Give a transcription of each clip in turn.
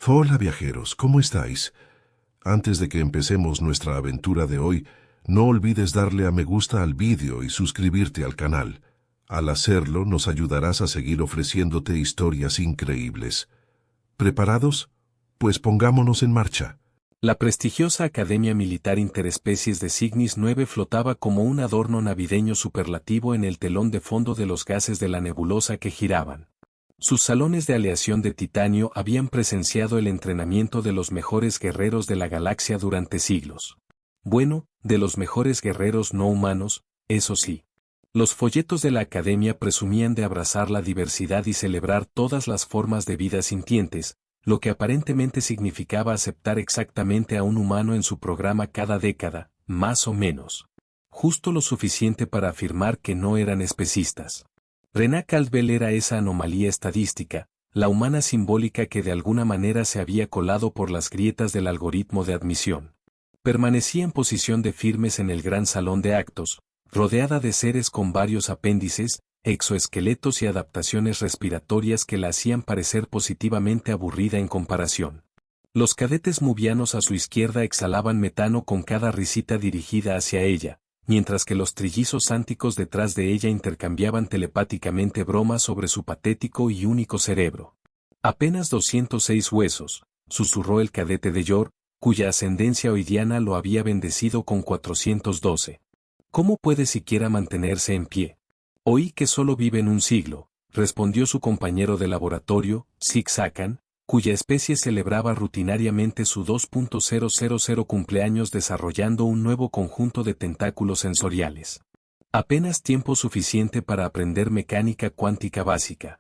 Hola viajeros, ¿cómo estáis? Antes de que empecemos nuestra aventura de hoy, no olvides darle a me gusta al vídeo y suscribirte al canal. Al hacerlo, nos ayudarás a seguir ofreciéndote historias increíbles. ¿Preparados? Pues pongámonos en marcha. La prestigiosa Academia Militar Interespecies de Cygnus 9 flotaba como un adorno navideño superlativo en el telón de fondo de los gases de la nebulosa que giraban. Sus salones de aleación de titanio habían presenciado el entrenamiento de los mejores guerreros de la galaxia durante siglos. Bueno, de los mejores guerreros no humanos, eso sí. Los folletos de la Academia presumían de abrazar la diversidad y celebrar todas las formas de vida sintientes, lo que aparentemente significaba aceptar exactamente a un humano en su programa cada década, más o menos. Justo lo suficiente para afirmar que no eran especistas. René Caldwell era esa anomalía estadística, la humana simbólica que de alguna manera se había colado por las grietas del algoritmo de admisión. Permanecía en posición de firmes en el gran salón de actos, rodeada de seres con varios apéndices, exoesqueletos y adaptaciones respiratorias que la hacían parecer positivamente aburrida en comparación. Los cadetes mubianos a su izquierda exhalaban metano con cada risita dirigida hacia ella, mientras que los trillizos ánticos detrás de ella intercambiaban telepáticamente bromas sobre su patético y único cerebro. Apenas 206 huesos, susurró el cadete de Yor, cuya ascendencia oidiana lo había bendecido con 412. ¿Cómo puede siquiera mantenerse en pie? Oí que solo vive en un siglo, respondió su compañero de laboratorio, Zig-Zagan, cuya especie celebraba rutinariamente su 2.000 cumpleaños desarrollando un nuevo conjunto de tentáculos sensoriales. Apenas tiempo suficiente para aprender mecánica cuántica básica.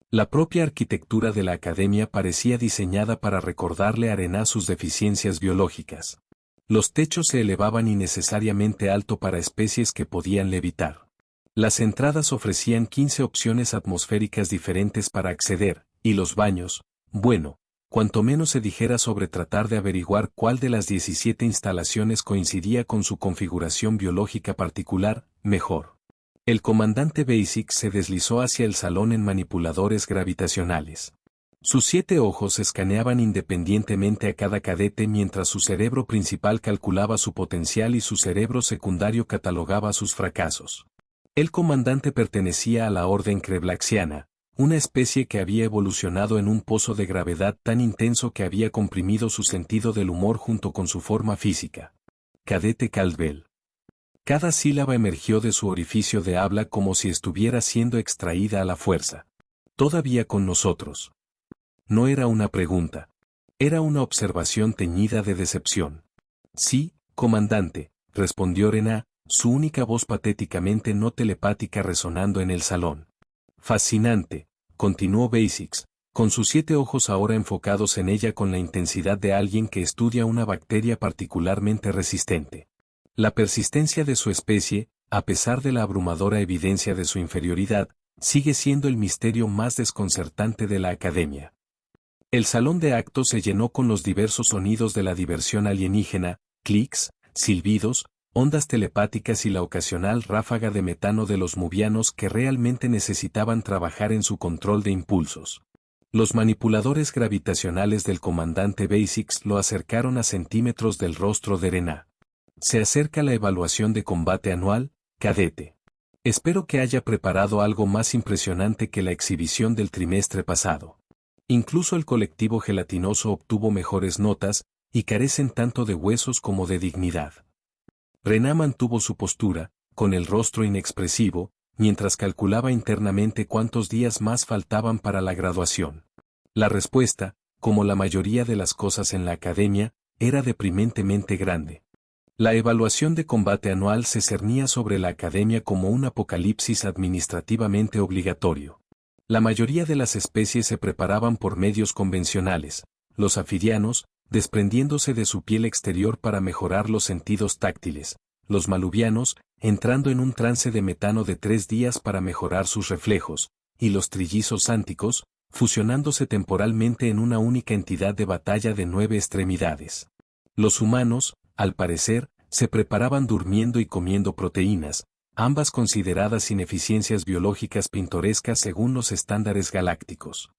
La propia arquitectura de la academia parecía diseñada para recordarle a René sus deficiencias biológicas. Los techos se elevaban innecesariamente alto para especies que podían levitar. Las entradas ofrecían 15 opciones atmosféricas diferentes para acceder, y los baños, bueno, cuanto menos se dijera sobre tratar de averiguar cuál de las 17 instalaciones coincidía con su configuración biológica particular, mejor. El comandante Basic se deslizó hacia el salón en manipuladores gravitacionales. Sus 7 ojos escaneaban independientemente a cada cadete mientras su cerebro principal calculaba su potencial y su cerebro secundario catalogaba sus fracasos. El comandante pertenecía a la Orden Kreblaxiana, una especie que había evolucionado en un pozo de gravedad tan intenso que había comprimido su sentido del humor junto con su forma física. Cadete Caldwell. Cada sílaba emergió de su orificio de habla como si estuviera siendo extraída a la fuerza. Todavía con nosotros. No era una pregunta. Era una observación teñida de decepción. Sí, comandante, respondió René, su única voz patéticamente no telepática resonando en el salón. Fascinante, continuó Basics, con sus 7 ojos ahora enfocados en ella con la intensidad de alguien que estudia una bacteria particularmente resistente. La persistencia de su especie, a pesar de la abrumadora evidencia de su inferioridad, sigue siendo el misterio más desconcertante de la academia. El salón de actos se llenó con los diversos sonidos de la diversión alienígena, clics, silbidos, ondas telepáticas y la ocasional ráfaga de metano de los mubianos que realmente necesitaban trabajar en su control de impulsos. Los manipuladores gravitacionales del comandante Basics lo acercaron a centímetros del rostro de René. Se acerca la evaluación de combate anual, cadete. Espero que haya preparado algo más impresionante que la exhibición del trimestre pasado. Incluso el colectivo gelatinoso obtuvo mejores notas, y carecen tanto de huesos como de dignidad. René mantuvo su postura, con el rostro inexpresivo, mientras calculaba internamente cuántos días más faltaban para la graduación. La respuesta, como la mayoría de las cosas en la academia, era deprimentemente grande. La evaluación de combate anual se cernía sobre la academia como un apocalipsis administrativamente obligatorio. La mayoría de las especies se preparaban por medios convencionales, los afidianos, desprendiéndose de su piel exterior para mejorar los sentidos táctiles, los maluvianos, entrando en un trance de metano de 3 días para mejorar sus reflejos, y los trillizos ánticos, fusionándose temporalmente en una única entidad de batalla de 9 extremidades. Los humanos, al parecer, se preparaban durmiendo y comiendo proteínas, ambas consideradas ineficiencias biológicas pintorescas según los estándares galácticos.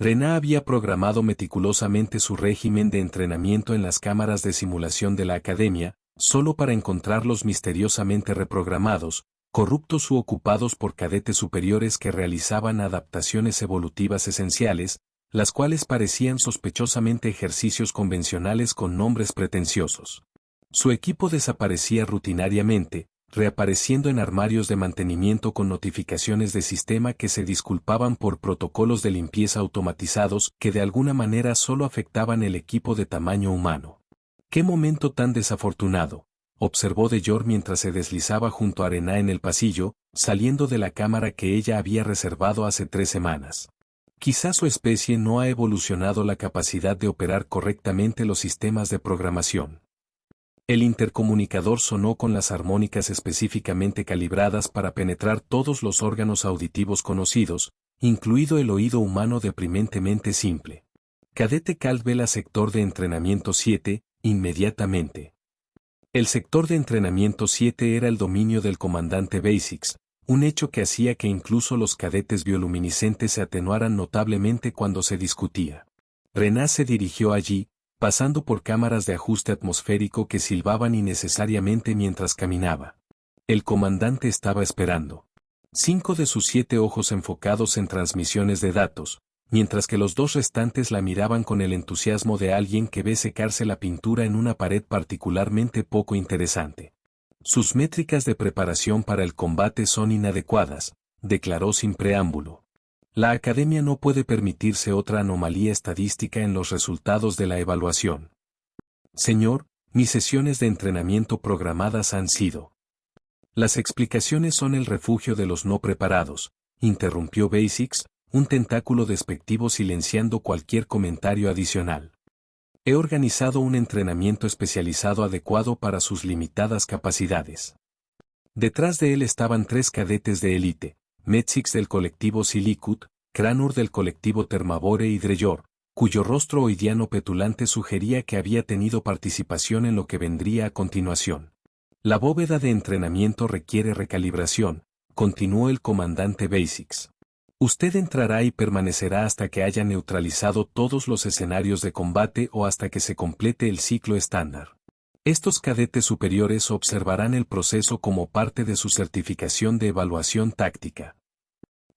Rena había programado meticulosamente su régimen de entrenamiento en las cámaras de simulación de la academia, solo para encontrarlos misteriosamente reprogramados, corruptos u ocupados por cadetes superiores que realizaban adaptaciones evolutivas esenciales, las cuales parecían sospechosamente ejercicios convencionales con nombres pretenciosos. Su equipo desaparecía rutinariamente, reapareciendo en armarios de mantenimiento con notificaciones de sistema que se disculpaban por protocolos de limpieza automatizados que de alguna manera solo afectaban el equipo de tamaño humano. ¡Qué momento tan desafortunado!, observó Deyor mientras se deslizaba junto a Rena en el pasillo, saliendo de la cámara que ella había reservado hace 3 semanas. Quizá su especie no ha evolucionado la capacidad de operar correctamente los sistemas de programación. El intercomunicador sonó con las armónicas específicamente calibradas para penetrar todos los órganos auditivos conocidos, incluido el oído humano deprimentemente simple. Cadete Caldwell a sector de entrenamiento 7, inmediatamente. El sector de entrenamiento 7 era el dominio del comandante Basics, un hecho que hacía que incluso los cadetes bioluminiscentes se atenuaran notablemente cuando se discutía. Rena se dirigió allí, pasando por cámaras de ajuste atmosférico que silbaban innecesariamente mientras caminaba. El comandante estaba esperando. 5 de sus 7 ojos enfocados en transmisiones de datos, mientras que los 2 restantes la miraban con el entusiasmo de alguien que ve secarse la pintura en una pared particularmente poco interesante. Sus métricas de preparación para el combate son inadecuadas, declaró sin preámbulo. La academia no puede permitirse otra anomalía estadística en los resultados de la evaluación. Señor, mis sesiones de entrenamiento programadas han sido. Las explicaciones son el refugio de los no preparados, interrumpió Basics, un tentáculo despectivo silenciando cualquier comentario adicional. He organizado un entrenamiento especializado adecuado para sus limitadas capacidades. Detrás de él estaban 3 cadetes de élite, Metzix del colectivo Silikut, Cranur del colectivo Termabore y Dreyor, cuyo rostro oidiano petulante sugería que había tenido participación en lo que vendría a continuación. La bóveda de entrenamiento requiere recalibración, continuó el comandante Basics. Usted entrará y permanecerá hasta que haya neutralizado todos los escenarios de combate o hasta que se complete el ciclo estándar. Estos cadetes superiores observarán el proceso como parte de su certificación de evaluación táctica.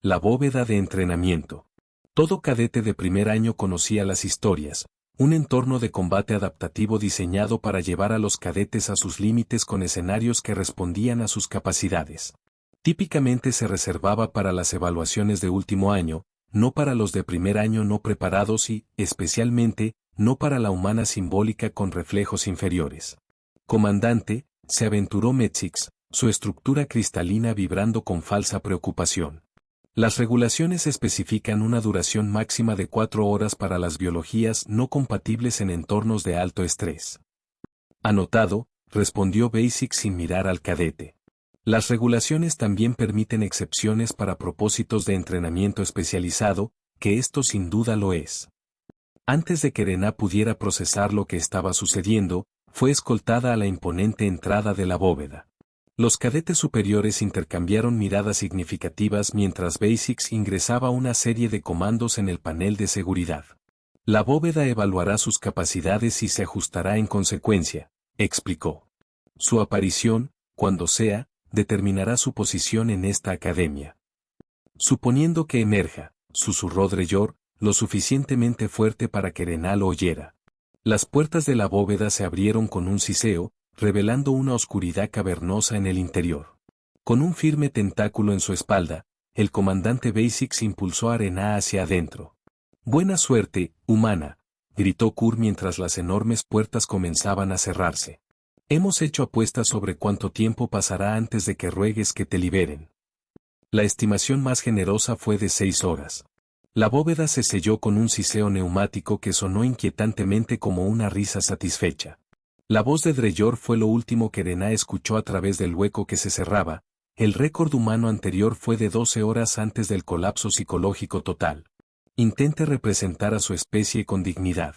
La bóveda de entrenamiento. Todo cadete de primer año conocía las historias, un entorno de combate adaptativo diseñado para llevar a los cadetes a sus límites con escenarios que respondían a sus capacidades. Típicamente se reservaba para las evaluaciones de último año, no para los de primer año no preparados y, especialmente, no para la humana simbólica con reflejos inferiores. Comandante, se aventuró Metzix, su estructura cristalina vibrando con falsa preocupación. Las regulaciones especifican una duración máxima de 4 horas para las biologías no compatibles en entornos de alto estrés. Anotado, respondió Basic sin mirar al cadete. Las regulaciones también permiten excepciones para propósitos de entrenamiento especializado, que esto sin duda lo es. Antes de que Rena pudiera procesar lo que estaba sucediendo, fue escoltada a la imponente entrada de la bóveda. Los cadetes superiores intercambiaron miradas significativas mientras Basics ingresaba una serie de comandos en el panel de seguridad. La bóveda evaluará sus capacidades y se ajustará en consecuencia, explicó. Su aparición, cuando sea, determinará su posición en esta academia. Suponiendo que emerja, susurró Dreyor, lo suficientemente fuerte para que Rena lo oyera. Las puertas de la bóveda se abrieron con un siseo, revelando una oscuridad cavernosa en el interior. Con un firme tentáculo en su espalda, el comandante Basics impulsó a Rena hacia adentro. «Buena suerte, humana», gritó Kur mientras las enormes puertas comenzaban a cerrarse. «Hemos hecho apuestas sobre cuánto tiempo pasará antes de que ruegues que te liberen». La estimación más generosa fue de 6 horas. La bóveda se selló con un siseo neumático que sonó inquietantemente como una risa satisfecha. La voz de Dreyor fue lo último que Rena escuchó a través del hueco que se cerraba. El récord humano anterior fue de 12 horas antes del colapso psicológico total. Intente representar a su especie con dignidad.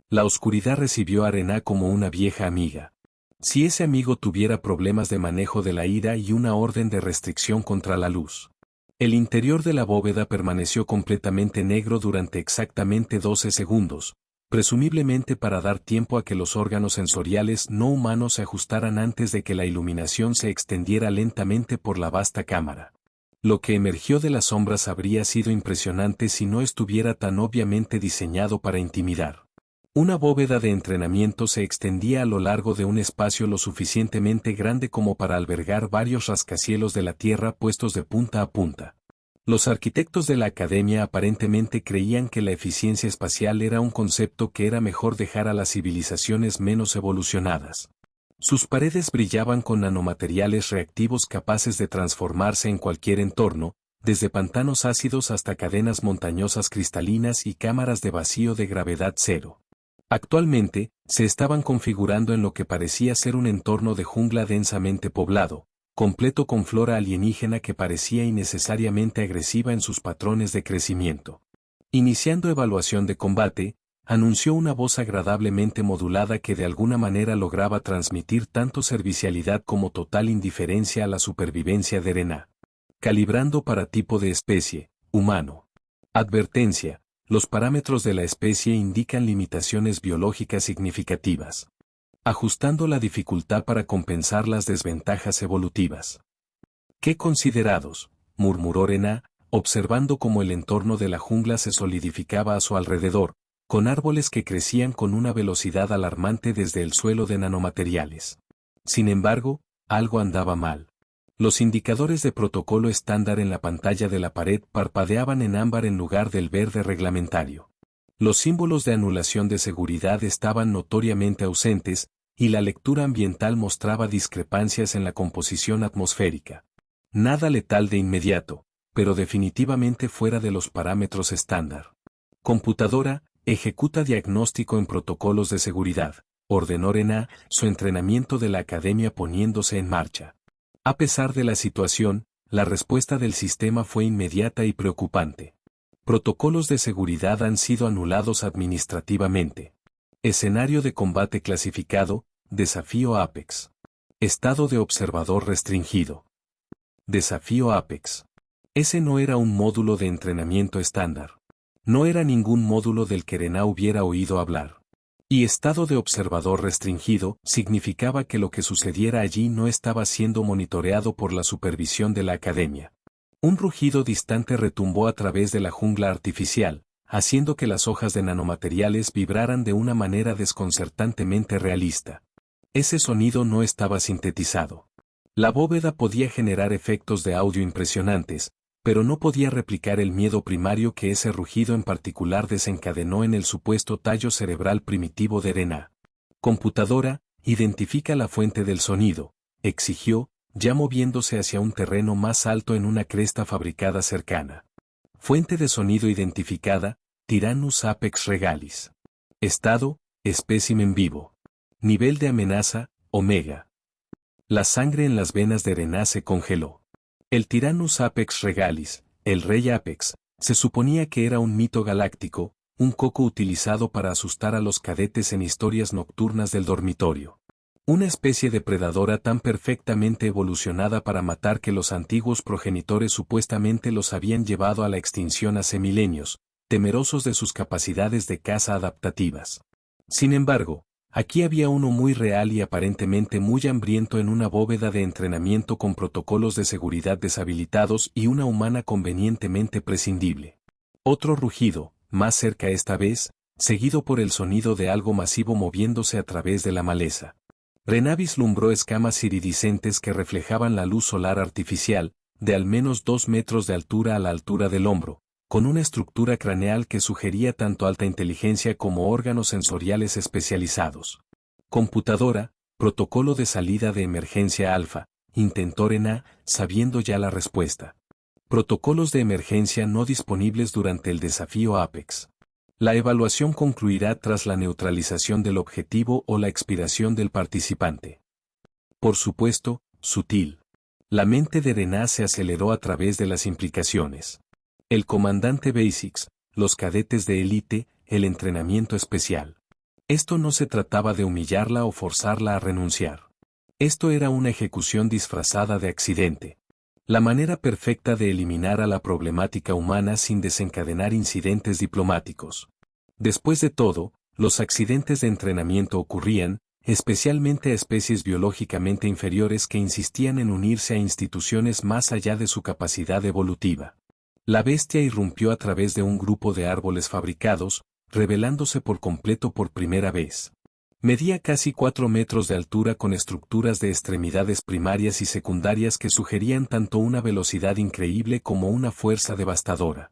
La oscuridad recibió a Rena como una vieja amiga. Si ese amigo tuviera problemas de manejo de la ira y una orden de restricción contra la luz. El interior de la bóveda permaneció completamente negro durante exactamente 12 segundos, presumiblemente para dar tiempo a que los órganos sensoriales no humanos se ajustaran antes de que la iluminación se extendiera lentamente por la vasta cámara. Lo que emergió de las sombras habría sido impresionante si no estuviera tan obviamente diseñado para intimidar. Una bóveda de entrenamiento se extendía a lo largo de un espacio lo suficientemente grande como para albergar varios rascacielos de la Tierra puestos de punta a punta. Los arquitectos de la academia aparentemente creían que la eficiencia espacial era un concepto que era mejor dejar a las civilizaciones menos evolucionadas. Sus paredes brillaban con nanomateriales reactivos capaces de transformarse en cualquier entorno, desde pantanos ácidos hasta cadenas montañosas cristalinas y cámaras de vacío de gravedad cero. Actualmente, se estaban configurando en lo que parecía ser un entorno de jungla densamente poblado, completo con flora alienígena que parecía innecesariamente agresiva en sus patrones de crecimiento. Iniciando evaluación de combate, anunció una voz agradablemente modulada que de alguna manera lograba transmitir tanto servicialidad como total indiferencia a la supervivencia de Rená. Calibrando para tipo de especie, humano. Advertencia. Los parámetros de la especie indican limitaciones biológicas significativas. Ajustando la dificultad para compensar las desventajas evolutivas. ¡Qué considerados!, murmuró Rená, observando cómo el entorno de la jungla se solidificaba a su alrededor, con árboles que crecían con una velocidad alarmante desde el suelo de nanomateriales. Sin embargo, algo andaba mal. Los indicadores de protocolo estándar en la pantalla de la pared parpadeaban en ámbar en lugar del verde reglamentario. Los símbolos de anulación de seguridad estaban notoriamente ausentes, y la lectura ambiental mostraba discrepancias en la composición atmosférica. Nada letal de inmediato, pero definitivamente fuera de los parámetros estándar. Computadora, ejecuta diagnóstico en protocolos de seguridad, ordenó Rená, su entrenamiento de la academia poniéndose en marcha. A pesar de la situación, la respuesta del sistema fue inmediata y preocupante. Protocolos de seguridad han sido anulados administrativamente. Escenario de combate clasificado, desafío Apex. Estado de observador restringido. Desafío Apex. Ese no era un módulo de entrenamiento estándar. No era ningún módulo del que Rená hubiera oído hablar. Y estado de observador restringido significaba que lo que sucediera allí no estaba siendo monitoreado por la supervisión de la academia. Un rugido distante retumbó a través de la jungla artificial, haciendo que las hojas de nanomateriales vibraran de una manera desconcertantemente realista. Ese sonido no estaba sintetizado. La bóveda podía generar efectos de audio impresionantes, pero no podía replicar el miedo primario que ese rugido en particular desencadenó en el supuesto tallo cerebral primitivo de Rená. Computadora, identifica la fuente del sonido, exigió, ya moviéndose hacia un terreno más alto en una cresta fabricada cercana. Fuente de sonido identificada, Tyrannus apex regalis. Estado, espécimen vivo. Nivel de amenaza, omega. La sangre en las venas de Rená se congeló. El Tyrannus apex regalis, el rey Apex, se suponía que era un mito galáctico, un coco utilizado para asustar a los cadetes en historias nocturnas del dormitorio. Una especie de predadora tan perfectamente evolucionada para matar que los antiguos progenitores supuestamente los habían llevado a la extinción hace milenios, temerosos de sus capacidades de caza adaptativas. Sin embargo, aquí había uno muy real y aparentemente muy hambriento en una bóveda de entrenamiento con protocolos de seguridad deshabilitados y una humana convenientemente prescindible. Otro rugido, más cerca esta vez, seguido por el sonido de algo masivo moviéndose a través de la maleza. Rená vislumbró escamas iridiscentes que reflejaban la luz solar artificial, de al menos 2 metros de altura a la altura del hombro, con una estructura craneal que sugería tanto alta inteligencia como órganos sensoriales especializados. Computadora, protocolo de salida de emergencia alfa, intentó Rená, sabiendo ya la respuesta. Protocolos de emergencia no disponibles durante el desafío Apex. La evaluación concluirá tras la neutralización del objetivo o la expiración del participante. Por supuesto, sutil. La mente de Rená se aceleró a través de las implicaciones. El comandante Basics, los cadetes de élite, el entrenamiento especial. Esto no se trataba de humillarla o forzarla a renunciar. Esto era una ejecución disfrazada de accidente. La manera perfecta de eliminar a la problemática humana sin desencadenar incidentes diplomáticos. Después de todo, los accidentes de entrenamiento ocurrían, especialmente a especies biológicamente inferiores que insistían en unirse a instituciones más allá de su capacidad evolutiva. La bestia irrumpió a través de un grupo de árboles fabricados, revelándose por completo por primera vez. Medía casi 4 metros de altura con estructuras de extremidades primarias y secundarias que sugerían tanto una velocidad increíble como una fuerza devastadora.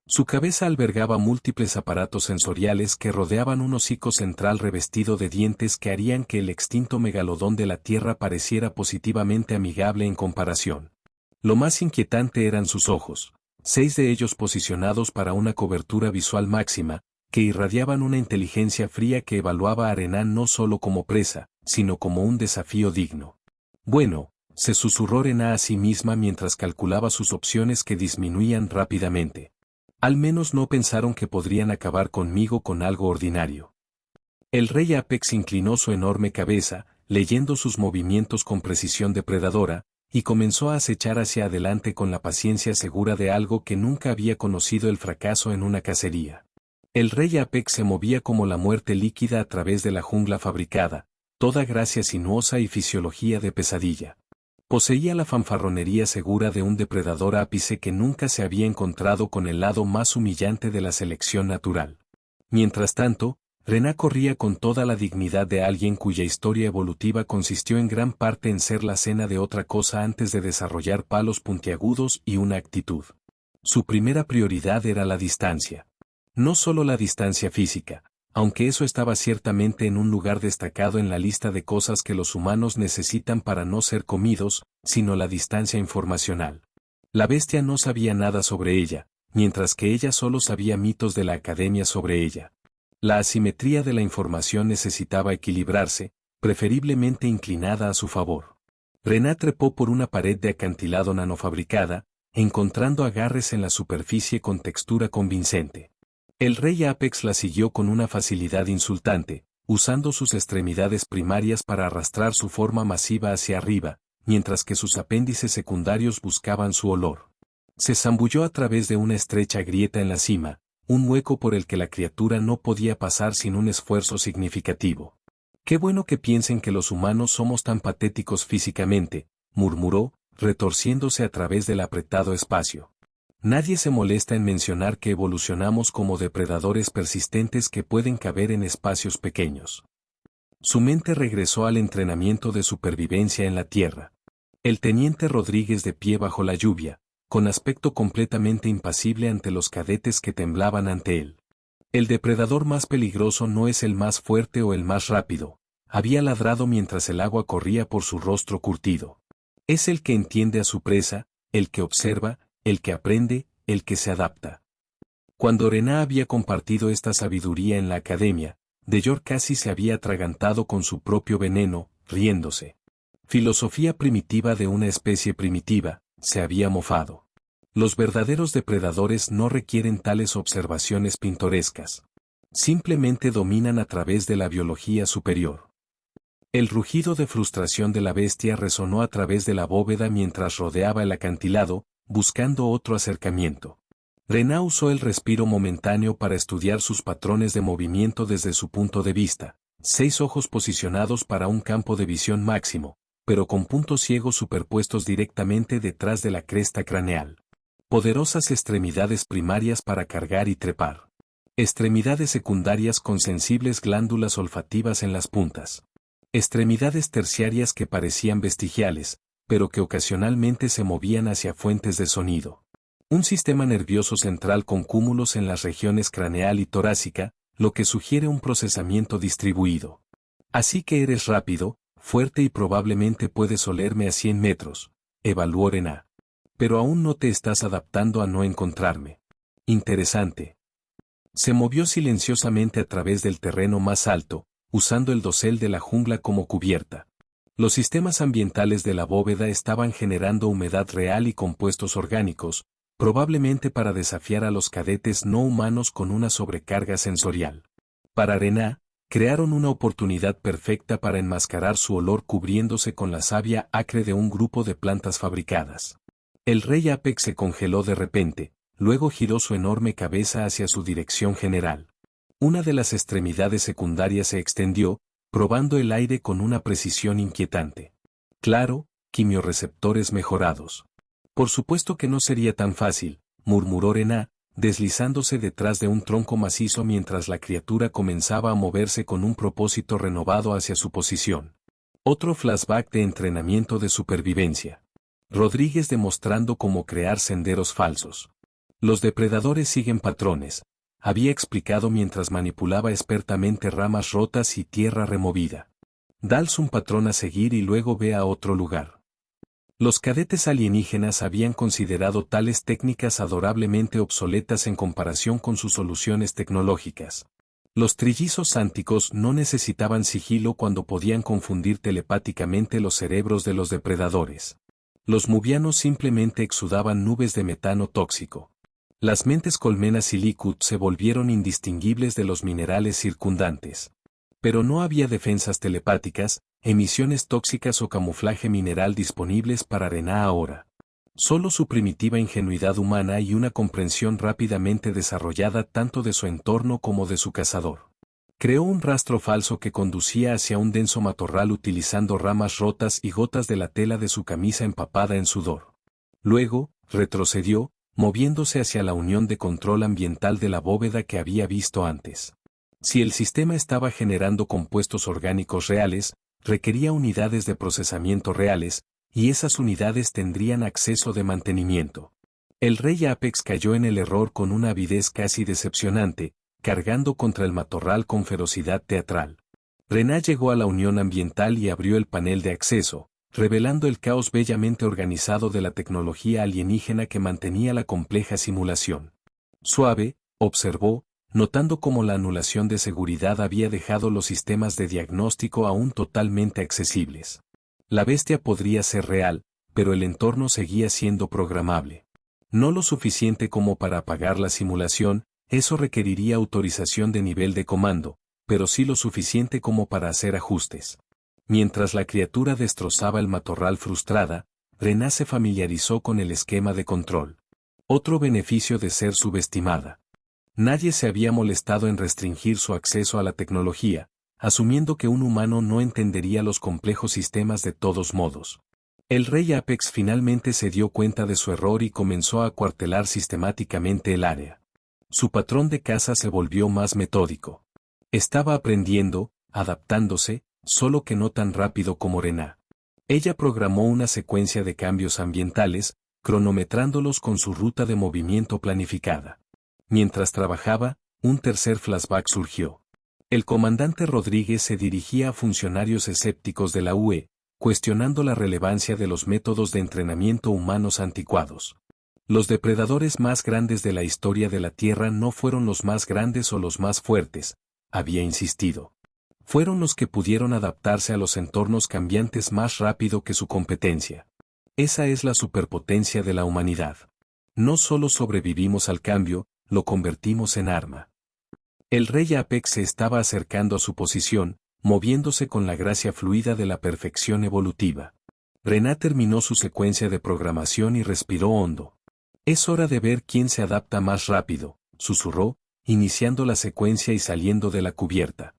Su cabeza albergaba múltiples aparatos sensoriales que rodeaban un hocico central revestido de dientes que harían que el extinto megalodón de la Tierra pareciera positivamente amigable en comparación. Lo más inquietante eran sus ojos, 6 de ellos posicionados para una cobertura visual máxima, que irradiaban una inteligencia fría que evaluaba a Renan no solo como presa, sino como un desafío digno. Bueno, se susurró Renan a sí misma mientras calculaba sus opciones que disminuían rápidamente. Al menos no pensaron que podrían acabar conmigo con algo ordinario. El rey Apex inclinó su enorme cabeza, leyendo sus movimientos con precisión depredadora, y comenzó a acechar hacia adelante con la paciencia segura de algo que nunca había conocido el fracaso en una cacería. El rey Apex se movía como la muerte líquida a través de la jungla fabricada, toda gracia sinuosa y fisiología de pesadilla. Poseía la fanfarronería segura de un depredador ápice que nunca se había encontrado con el lado más humillante de la selección natural. Mientras tanto, Renan corría con toda la dignidad de alguien cuya historia evolutiva consistió en gran parte en ser la cena de otra cosa antes de desarrollar palos puntiagudos y una actitud. Su primera prioridad era la distancia. No solo la distancia física, aunque eso estaba ciertamente en un lugar destacado en la lista de cosas que los humanos necesitan para no ser comidos, sino la distancia informacional. La bestia no sabía nada sobre ella, mientras que ella solo sabía mitos de la academia sobre ella. La asimetría de la información necesitaba equilibrarse, preferiblemente inclinada a su favor. Renan trepó por una pared de acantilado nanofabricada, encontrando agarres en la superficie con textura convincente. El rey Apex la siguió con una facilidad insultante, usando sus extremidades primarias para arrastrar su forma masiva hacia arriba, mientras que sus apéndices secundarios buscaban su olor. Se zambulló a través de una estrecha grieta en la cima, un hueco por el que la criatura no podía pasar sin un esfuerzo significativo. «Qué bueno que piensen que los humanos somos tan patéticos físicamente», murmuró, retorciéndose a través del apretado espacio. Nadie se molesta en mencionar que evolucionamos como depredadores persistentes que pueden caber en espacios pequeños. Su mente regresó al entrenamiento de supervivencia en la Tierra. El teniente Rodríguez de pie bajo la lluvia, con aspecto completamente impasible ante los cadetes que temblaban ante él. El depredador más peligroso no es el más fuerte o el más rápido, había ladrado mientras el agua corría por su rostro curtido. Es el que entiende a su presa, el que observa, el que aprende, el que se adapta. Cuando Renan había compartido esta sabiduría en la academia, de York casi se había atragantado con su propio veneno, riéndose. Filosofía primitiva de una especie primitiva, se había mofado. Los verdaderos depredadores no requieren tales observaciones pintorescas. Simplemente dominan a través de la biología superior. El rugido de frustración de la bestia resonó a través de la bóveda mientras rodeaba el acantilado, buscando otro acercamiento. Renan usó el respiro momentáneo para estudiar sus patrones de movimiento desde su punto de vista, 6 ojos posicionados para un campo de visión máximo, pero con puntos ciegos superpuestos directamente detrás de la cresta craneal. Poderosas extremidades primarias para cargar y trepar. Extremidades secundarias con sensibles glándulas olfativas en las puntas. Extremidades terciarias que parecían vestigiales, pero que ocasionalmente se movían hacia fuentes de sonido. Un sistema nervioso central con cúmulos en las regiones craneal y torácica, lo que sugiere un procesamiento distribuido. Así que eres rápido, fuerte y probablemente puedes olerme a 100 metros, evaluó Renan. Pero aún no te estás adaptando a no encontrarme. Interesante. Se movió silenciosamente a través del terreno más alto, usando el dosel de la jungla como cubierta. Los sistemas ambientales de la bóveda estaban generando humedad real y compuestos orgánicos, probablemente para desafiar a los cadetes no humanos con una sobrecarga sensorial. Para Renan, crearon una oportunidad perfecta para enmascarar su olor cubriéndose con la savia acre de un grupo de plantas fabricadas. El rey Apex se congeló de repente, luego giró su enorme cabeza hacia su dirección general. Una de las extremidades secundarias se extendió, probando el aire con una precisión inquietante. Claro, quimioreceptores mejorados. Por supuesto que no sería tan fácil, murmuró Rená, deslizándose detrás de un tronco macizo mientras la criatura comenzaba a moverse con un propósito renovado hacia su posición. Otro flashback de entrenamiento de supervivencia. Rodríguez demostrando cómo crear senderos falsos. Los depredadores siguen patrones, había explicado mientras manipulaba expertamente ramas rotas y tierra removida. Dals un patrón a seguir y luego ve a otro lugar. Los cadetes alienígenas habían considerado tales técnicas adorablemente obsoletas en comparación con sus soluciones tecnológicas. Los trillizos sánticos no necesitaban sigilo cuando podían confundir telepáticamente los cerebros de los depredadores. Los muvianos simplemente exudaban nubes de metano tóxico. Las mentes colmenas y Likud se volvieron indistinguibles de los minerales circundantes. Pero no había defensas telepáticas, emisiones tóxicas o camuflaje mineral disponibles para Rená ahora. Solo su primitiva ingenuidad humana y una comprensión rápidamente desarrollada tanto de su entorno como de su cazador. Creó un rastro falso que conducía hacia un denso matorral utilizando ramas rotas y gotas de la tela de su camisa empapada en sudor. Luego, retrocedió, moviéndose hacia la unión de control ambiental de la bóveda que había visto antes. Si el sistema estaba generando compuestos orgánicos reales, requería unidades de procesamiento reales, y esas unidades tendrían acceso de mantenimiento. El rey Apex cayó en el error con una avidez casi decepcionante, cargando contra el matorral con ferocidad teatral. Rená llegó a la unión ambiental y abrió el panel de acceso, revelando el caos bellamente organizado de la tecnología alienígena que mantenía la compleja simulación. Suave, observó, notando cómo la anulación de seguridad había dejado los sistemas de diagnóstico aún totalmente accesibles. La bestia podría ser real, pero el entorno seguía siendo programable. No lo suficiente como para apagar la simulación, eso requeriría autorización de nivel de comando, pero sí lo suficiente como para hacer ajustes. Mientras la criatura destrozaba el matorral frustrada, Rená se familiarizó con el esquema de control. Otro beneficio de ser subestimada. Nadie se había molestado en restringir su acceso a la tecnología, asumiendo que un humano no entendería los complejos sistemas de todos modos. El rey Apex finalmente se dio cuenta de su error y comenzó a acuartelar sistemáticamente el área. Su patrón de caza se volvió más metódico. Estaba aprendiendo, adaptándose, solo que no tan rápido como Rená. Ella programó una secuencia de cambios ambientales, cronometrándolos con su ruta de movimiento planificada. Mientras trabajaba, un tercer flashback surgió. El comandante Rodríguez se dirigía a funcionarios escépticos de la UE, cuestionando la relevancia de los métodos de entrenamiento humanos anticuados. Los depredadores más grandes de la historia de la Tierra no fueron los más grandes o los más fuertes, había insistido. Fueron los que pudieron adaptarse a los entornos cambiantes más rápido que su competencia. Esa es la superpotencia de la humanidad. No solo sobrevivimos al cambio, lo convertimos en arma. El rey Apex se estaba acercando a su posición, moviéndose con la gracia fluida de la perfección evolutiva. Rená terminó su secuencia de programación y respiró hondo. Es hora de ver quién se adapta más rápido, susurró, iniciando la secuencia y saliendo de la cubierta.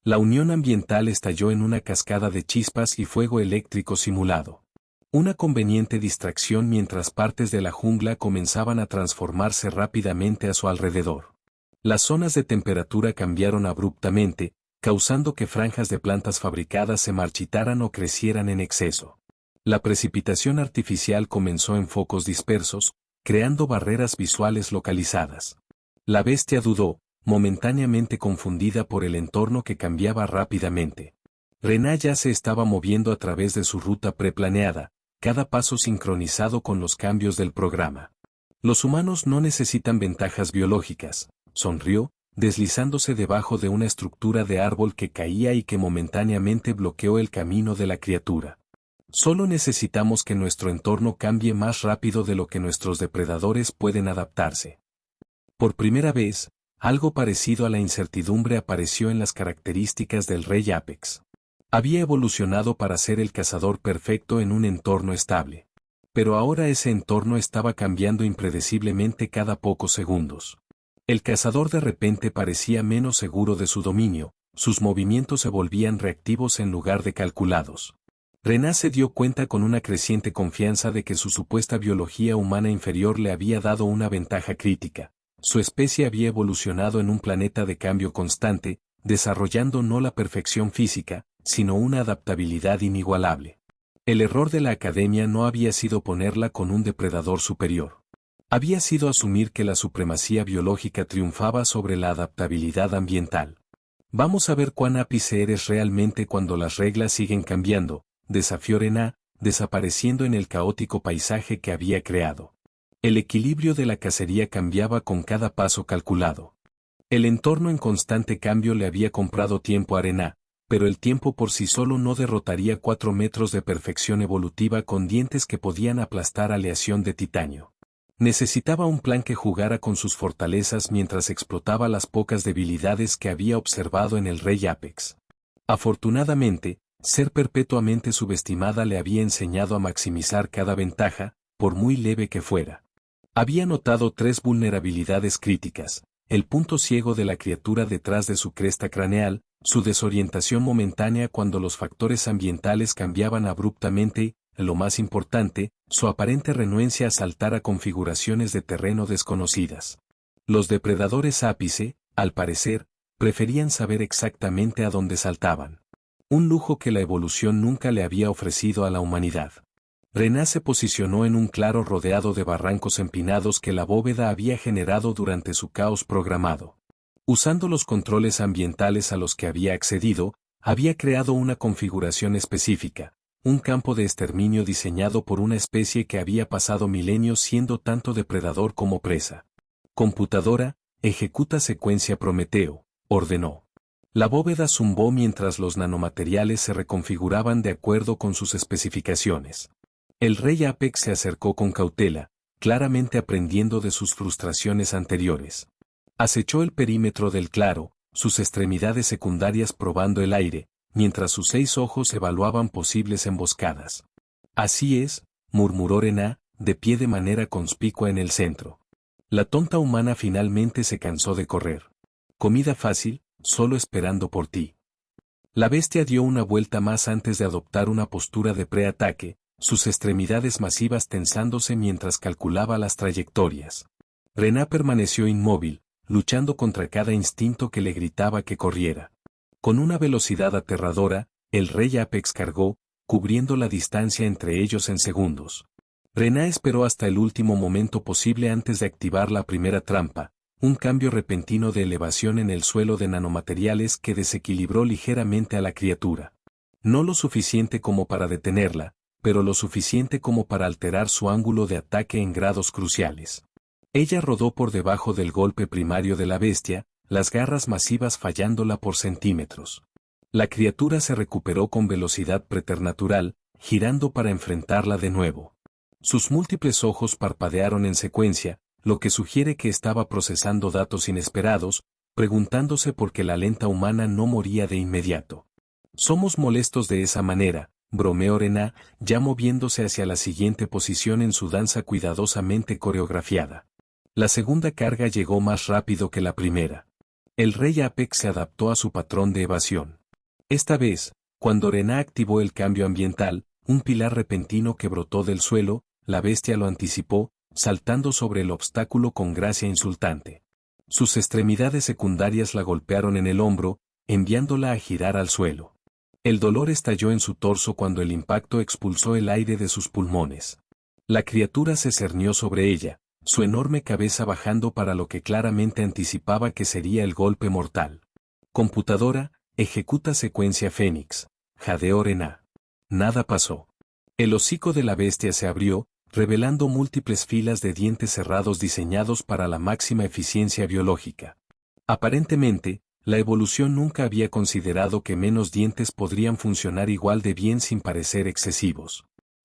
La unión ambiental estalló en una cascada de chispas y fuego eléctrico simulado. Una conveniente distracción mientras partes de la jungla comenzaban a transformarse rápidamente a su alrededor. Las zonas de temperatura cambiaron abruptamente, causando que franjas de plantas fabricadas se marchitaran o crecieran en exceso. La precipitación artificial comenzó en focos dispersos, creando barreras visuales localizadas. La bestia dudó, momentáneamente confundida por el entorno que cambiaba rápidamente. Rená ya se estaba moviendo a través de su ruta preplaneada, cada paso sincronizado con los cambios del programa. Los humanos no necesitan ventajas biológicas, sonrió, deslizándose debajo de una estructura de árbol que caía y que momentáneamente bloqueó el camino de la criatura. Solo necesitamos que nuestro entorno cambie más rápido de lo que nuestros depredadores pueden adaptarse. Por primera vez, algo parecido a la incertidumbre apareció en las características del rey Apex. Había evolucionado para ser el cazador perfecto en un entorno estable. Pero ahora ese entorno estaba cambiando impredeciblemente cada pocos segundos. El cazador de repente parecía menos seguro de su dominio, sus movimientos se volvían reactivos en lugar de calculados. Rená se dio cuenta con una creciente confianza de que su supuesta biología humana inferior le había dado una ventaja crítica. Su especie había evolucionado en un planeta de cambio constante, desarrollando no la perfección física, sino una adaptabilidad inigualable. El error de la academia no había sido ponerla con un depredador superior. Había sido asumir que la supremacía biológica triunfaba sobre la adaptabilidad ambiental. Vamos a ver cuán ápice eres realmente cuando las reglas siguen cambiando, desafió Rená, desapareciendo en el caótico paisaje que había creado. El equilibrio de la cacería cambiaba con cada paso calculado. El entorno en constante cambio le había comprado tiempo a Rená, pero el tiempo por sí solo no derrotaría 4 metros de perfección evolutiva con dientes que podían aplastar aleación de titanio. Necesitaba un plan que jugara con sus fortalezas mientras explotaba las pocas debilidades que había observado en el Rey Apex. Afortunadamente, ser perpetuamente subestimada le había enseñado a maximizar cada ventaja, por muy leve que fuera. Había notado 3 vulnerabilidades críticas: el punto ciego de la criatura detrás de su cresta craneal, su desorientación momentánea cuando los factores ambientales cambiaban abruptamente, y, lo más importante, su aparente renuencia a saltar a configuraciones de terreno desconocidas. Los depredadores ápice, al parecer, preferían saber exactamente a dónde saltaban. Un lujo que la evolución nunca le había ofrecido a la humanidad. Rená se posicionó en un claro rodeado de barrancos empinados que la bóveda había generado durante su caos programado. Usando los controles ambientales a los que había accedido, había creado una configuración específica, un campo de exterminio diseñado por una especie que había pasado milenios siendo tanto depredador como presa. Computadora, ejecuta secuencia Prometeo, ordenó. La bóveda zumbó mientras los nanomateriales se reconfiguraban de acuerdo con sus especificaciones. El Rey Apex se acercó con cautela, claramente aprendiendo de sus frustraciones anteriores. Acechó el perímetro del claro, sus extremidades secundarias probando el aire, mientras sus 6 ojos evaluaban posibles emboscadas. Así es, murmuró Rená, de pie de manera conspicua en el centro. La tonta humana finalmente se cansó de correr. Comida fácil, solo esperando por ti. La bestia dio una vuelta más antes de adoptar una postura de preataque, sus extremidades masivas tensándose mientras calculaba las trayectorias. Rená permaneció inmóvil, luchando contra cada instinto que le gritaba que corriera. Con una velocidad aterradora, el Rey Apex cargó, cubriendo la distancia entre ellos en segundos. Rená esperó hasta el último momento posible antes de activar la primera trampa, un cambio repentino de elevación en el suelo de nanomateriales que desequilibró ligeramente a la criatura. No lo suficiente como para detenerla, pero lo suficiente como para alterar su ángulo de ataque en grados cruciales. Ella rodó por debajo del golpe primario de la bestia, las garras masivas fallándola por centímetros. La criatura se recuperó con velocidad preternatural, girando para enfrentarla de nuevo. Sus múltiples ojos parpadearon en secuencia, lo que sugiere que estaba procesando datos inesperados, preguntándose por qué la lenta humana no moría de inmediato. Somos molestos de esa manera, bromeó Rená, ya moviéndose hacia la siguiente posición en su danza cuidadosamente coreografiada. La segunda carga llegó más rápido que la primera. El Rey Apex se adaptó a su patrón de evasión. Esta vez, cuando Rená activó el cambio ambiental, un pilar repentino que brotó del suelo, la bestia lo anticipó, saltando sobre el obstáculo con gracia insultante. Sus extremidades secundarias la golpearon en el hombro, enviándola a girar al suelo. El dolor estalló en su torso cuando el impacto expulsó el aire de sus pulmones. La criatura se cernió sobre ella, su enorme cabeza bajando para lo que claramente anticipaba que sería el golpe mortal. Computadora, ejecuta secuencia Fénix, jadeó Rená. Nada pasó. El hocico de la bestia se abrió, revelando múltiples filas de dientes cerrados diseñados para la máxima eficiencia biológica. Aparentemente, la evolución nunca había considerado que menos dientes podrían funcionar igual de bien sin parecer excesivos.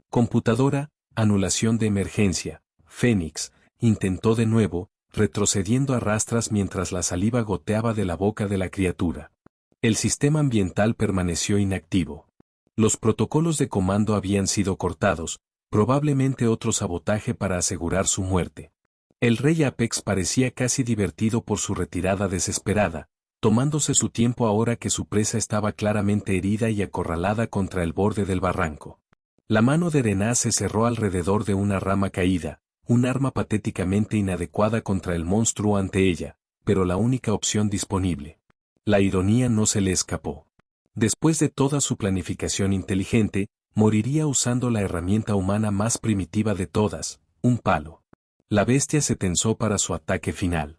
Computadora, anulación de emergencia, Fénix, intentó de nuevo, retrocediendo a rastras mientras la saliva goteaba de la boca de la criatura. El sistema ambiental permaneció inactivo. Los protocolos de comando habían sido cortados, probablemente otro sabotaje para asegurar su muerte. El rey Apex parecía casi divertido por su retirada desesperada, tomándose su tiempo ahora que su presa estaba claramente herida y acorralada contra el borde del barranco. La mano de Rená se cerró alrededor de una rama caída, un arma patéticamente inadecuada contra el monstruo ante ella, pero la única opción disponible. La ironía no se le escapó. Después de toda su planificación inteligente, moriría usando la herramienta humana más primitiva de todas, un palo. La bestia se tensó para su ataque final.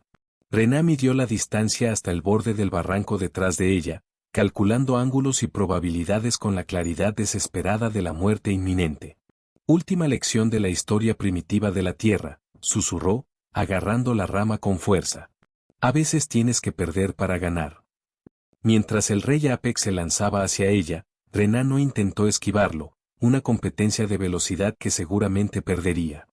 Rená midió la distancia hasta el borde del barranco detrás de ella, calculando ángulos y probabilidades con la claridad desesperada de la muerte inminente. Última lección de la historia primitiva de la Tierra, susurró, agarrando la rama con fuerza. A veces tienes que perder para ganar. Mientras el rey Apex se lanzaba hacia ella, Rená no intentó esquivarlo, una competencia de velocidad que seguramente perdería.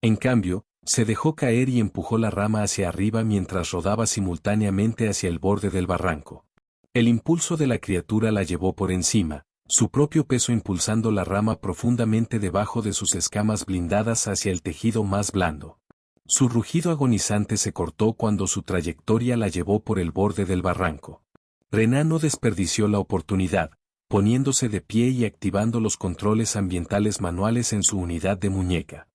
En cambio, se dejó caer y empujó la rama hacia arriba mientras rodaba simultáneamente hacia el borde del barranco. El impulso de la criatura la llevó por encima, su propio peso impulsando la rama profundamente debajo de sus escamas blindadas hacia el tejido más blando. Su rugido agonizante se cortó cuando su trayectoria la llevó por el borde del barranco. Rená no desperdició la oportunidad, poniéndose de pie y activando los controles ambientales manuales en su unidad de muñeca.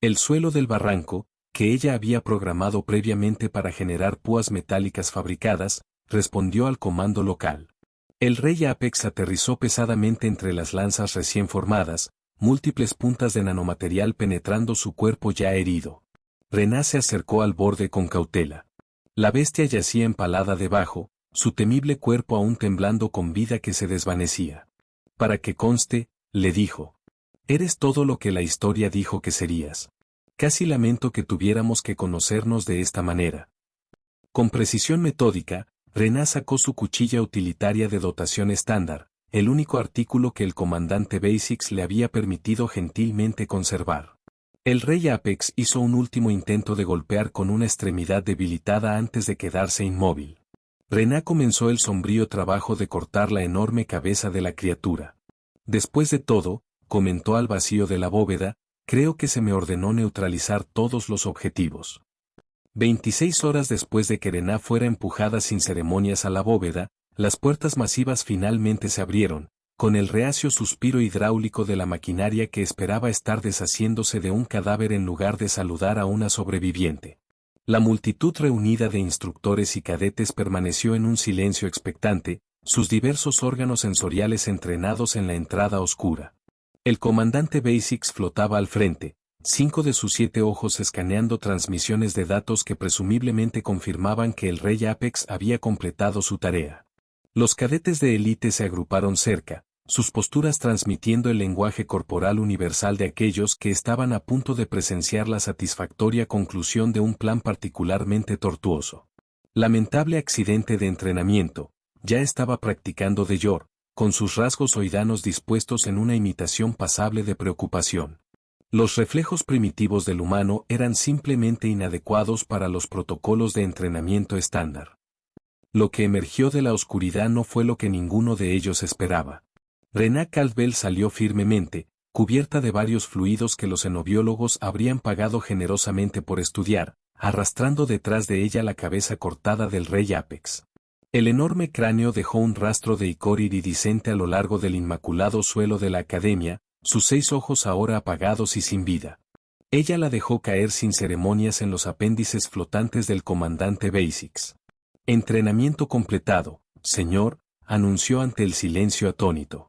El suelo del barranco, que ella había programado previamente para generar púas metálicas fabricadas, respondió al comando local. El rey Apex aterrizó pesadamente entre las lanzas recién formadas, múltiples puntas de nanomaterial penetrando su cuerpo ya herido. Rená se acercó al borde con cautela. La bestia yacía empalada debajo, su temible cuerpo aún temblando con vida que se desvanecía. Para que conste, le dijo. Eres todo lo que la historia dijo que serías. Casi lamento que tuviéramos que conocernos de esta manera. Con precisión metódica, Rená sacó su cuchilla utilitaria de dotación estándar, el único artículo que el comandante Basics le había permitido gentilmente conservar. El rey Apex hizo un último intento de golpear con una extremidad debilitada antes de quedarse inmóvil. Rená comenzó el sombrío trabajo de cortar la enorme cabeza de la criatura. Después de todo, comentó al vacío de la bóveda, creo que se me ordenó neutralizar todos los objetivos. 26 horas después de que Rená fuera empujada sin ceremonias a la bóveda, las puertas masivas finalmente se abrieron, con el reacio suspiro hidráulico de la maquinaria que esperaba estar deshaciéndose de un cadáver en lugar de saludar a una sobreviviente. La multitud reunida de instructores y cadetes permaneció en un silencio expectante, sus diversos órganos sensoriales entrenados en la entrada oscura. El comandante Basics flotaba al frente, 5 de sus 7 ojos escaneando transmisiones de datos que presumiblemente confirmaban que el rey Apex había completado su tarea. Los cadetes de élite se agruparon cerca, sus posturas transmitiendo el lenguaje corporal universal de aquellos que estaban a punto de presenciar la satisfactoria conclusión de un plan particularmente tortuoso. Lamentable accidente de entrenamiento, ya estaba practicando de Yor, con sus rasgos oidanos dispuestos en una imitación pasable de preocupación. Los reflejos primitivos del humano eran simplemente inadecuados para los protocolos de entrenamiento estándar. Lo que emergió de la oscuridad no fue lo que ninguno de ellos esperaba. Rená Caldwell salió firmemente, cubierta de varios fluidos que los cenobiólogos habrían pagado generosamente por estudiar, arrastrando detrás de ella la cabeza cortada del rey Apex. El enorme cráneo dejó un rastro de icor iridiscente a lo largo del inmaculado suelo de la academia, sus 6 ojos ahora apagados y sin vida. Ella la dejó caer sin ceremonias en los apéndices flotantes del comandante Basics. Entrenamiento completado, señor, anunció ante el silencio atónito.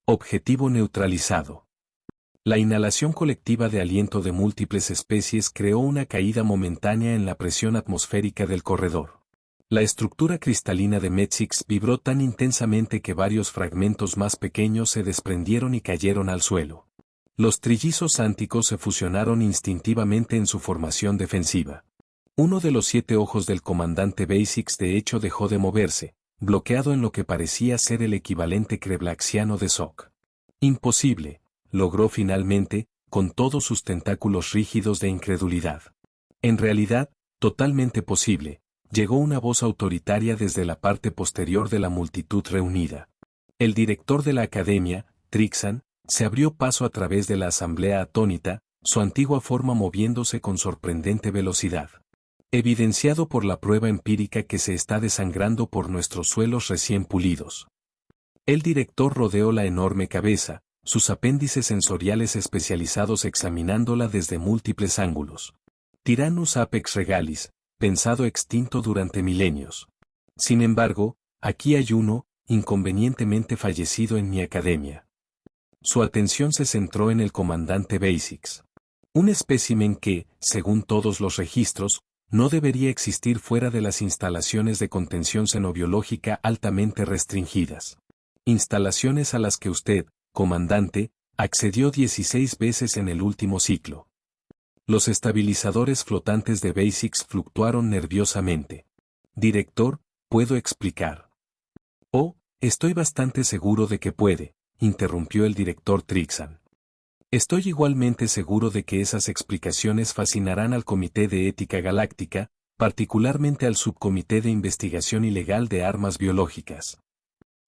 Objetivo neutralizado. La inhalación colectiva de aliento de múltiples especies creó una caída momentánea en la presión atmosférica del corredor. La estructura cristalina de Metsix vibró tan intensamente que varios fragmentos más pequeños se desprendieron y cayeron al suelo. Los trillizos ánticos se fusionaron instintivamente en su formación defensiva. Uno de los 7 ojos del comandante Basics de hecho dejó de moverse, bloqueado en lo que parecía ser el equivalente kreblaxiano de Sok. Imposible, logró finalmente, con todos sus tentáculos rígidos de incredulidad. En realidad, totalmente posible, llegó una voz autoritaria desde la parte posterior de la multitud reunida. El director de la academia, Trixan, Se abrió paso a través de la asamblea atónita, su antigua forma moviéndose con sorprendente velocidad. Evidenciado por la prueba empírica que se está desangrando por nuestros suelos recién pulidos. El director rodeó la enorme cabeza, sus apéndices sensoriales especializados examinándola desde múltiples ángulos. Tyrannus apex regalis, pensado extinto durante milenios. Sin embargo, aquí hay uno, inconvenientemente fallecido en mi academia. Su atención se centró en el comandante Basics. Un espécimen que, según todos los registros, no debería existir fuera de las instalaciones de contención xenobiológica altamente restringidas. Instalaciones a las que usted, comandante, accedió 16 veces en el último ciclo. Los estabilizadores flotantes de Basics fluctuaron nerviosamente. Director, ¿puedo explicar? Oh, estoy bastante seguro de que puede, interrumpió el director Trixan. Estoy igualmente seguro de que esas explicaciones fascinarán al Comité de Ética Galáctica, particularmente al Subcomité de Investigación Ilegal de Armas Biológicas.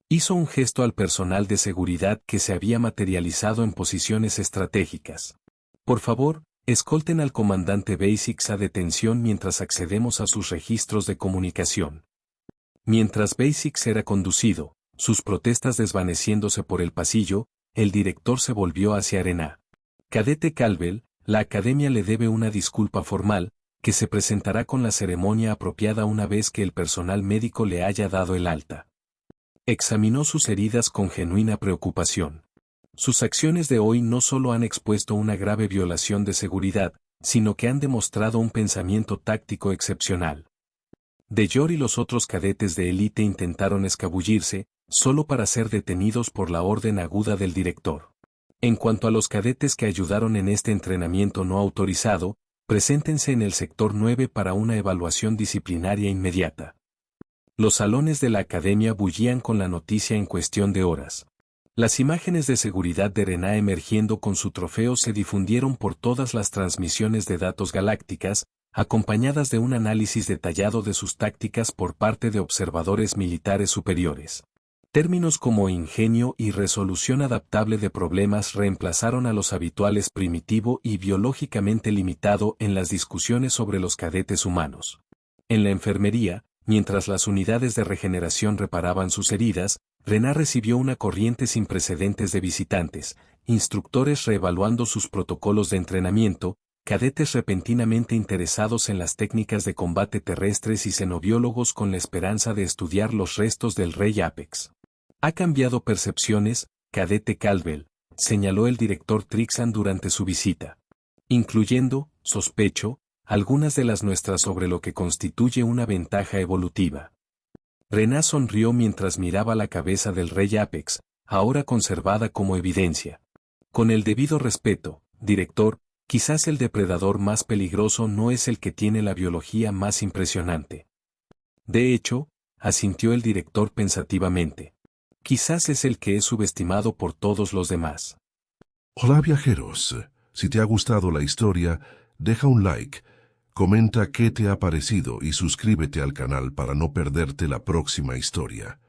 Hizo un gesto al personal de seguridad que se había materializado en posiciones estratégicas. Por favor, escolten al comandante Basics a detención mientras accedemos a sus registros de comunicación. Mientras Basics era conducido, sus protestas desvaneciéndose por el pasillo, el director se volvió hacia Rená. Cadete Calvel, la academia le debe una disculpa formal, que se presentará con la ceremonia apropiada una vez que el personal médico le haya dado el alta. Examinó sus heridas con genuina preocupación. Sus acciones de hoy no solo han expuesto una grave violación de seguridad, sino que han demostrado un pensamiento táctico excepcional. Deyor y los otros cadetes de élite intentaron escabullirse, solo para ser detenidos por la orden aguda del director. En cuanto a los cadetes que ayudaron en este entrenamiento no autorizado, preséntense en el sector 9 para una evaluación disciplinaria inmediata. Los salones de la academia bullían con la noticia en cuestión de horas. Las imágenes de seguridad de Rená emergiendo con su trofeo se difundieron por todas las transmisiones de datos galácticas, acompañadas de un análisis detallado de sus tácticas por parte de observadores militares superiores. Términos como ingenio y resolución adaptable de problemas reemplazaron a los habituales primitivo y biológicamente limitado en las discusiones sobre los cadetes humanos. En la enfermería, mientras las unidades de regeneración reparaban sus heridas, Rená recibió una corriente sin precedentes de visitantes, instructores reevaluando sus protocolos de entrenamiento, cadetes repentinamente interesados en las técnicas de combate terrestres y xenobiólogos con la esperanza de estudiar los restos del rey Apex. Ha cambiado percepciones, cadete Calvel, señaló el director Trixan durante su visita. Incluyendo, sospecho, algunas de las nuestras sobre lo que constituye una ventaja evolutiva. Rená sonrió mientras miraba la cabeza del rey Apex, ahora conservada como evidencia. Con el debido respeto, director, quizás el depredador más peligroso no es el que tiene la biología más impresionante. De hecho, asintió el director pensativamente. Quizás es el que es subestimado por todos los demás. Hola viajeros, si te ha gustado la historia, deja un like, comenta qué te ha parecido y suscríbete al canal para no perderte la próxima historia.